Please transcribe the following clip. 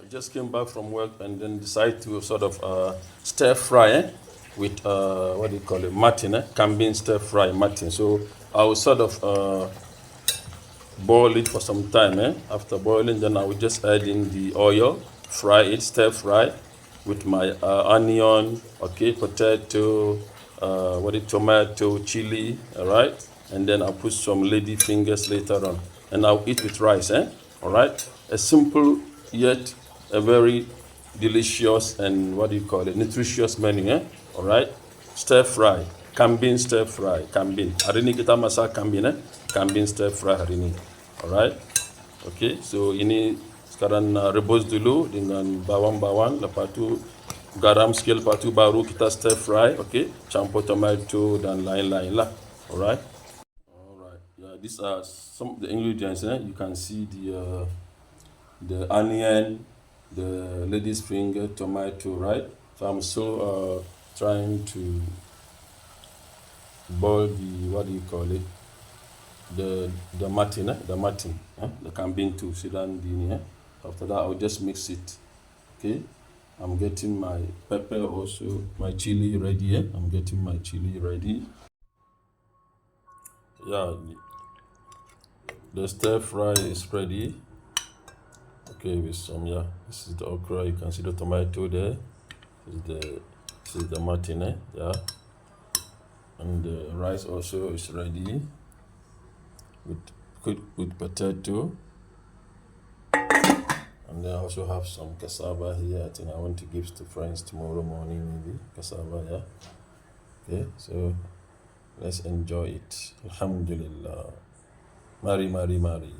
just came back from work and then decided to sort of stir fry with what do you call it, mutton, Cambin stir fry mutton. So I will sort of boil it for some time. After boiling, then I will just add in the oil, fry it, stir fry with my onion, okay, potato, tomato, chili, all right, and then I'll put some lady fingers later on, and I'll eat with rice, all right. A simple yet a very delicious and what do you call it, nutritious menu, all right. Stir fry, Cambin stir fry, Cambin. Hari ini kita masak Cambin, Cambin stir fry hari ini, alright. Okay, so ini sekarang rebus dulu dengan bawang-bawang, lepas tu garam sikit, lepas tu baru kita stir fry, okay, campur tomato dan lain-lain lah, alright. Alright, yeah, these are some of the ingredients. You can see the onion, the lady's finger, tomato, right? So I'm still trying to boil the, what do you call it, the mutton, the Cambin too. Sidan dini. After that, I'll just mix it. Okay, I'm getting my pepper also, my chili ready. I'm getting my chili ready. Yeah, the stir fry is ready. Okay, with some, yeah, this is the okra. You can see the tomato there. This is the mutton, yeah, and the rice also is ready with potato, and then I also have some cassava here. I think I want to give to friends tomorrow morning, maybe cassava, yeah. Okay, so let's enjoy it. Alhamdulillah. Mari, mari, mari.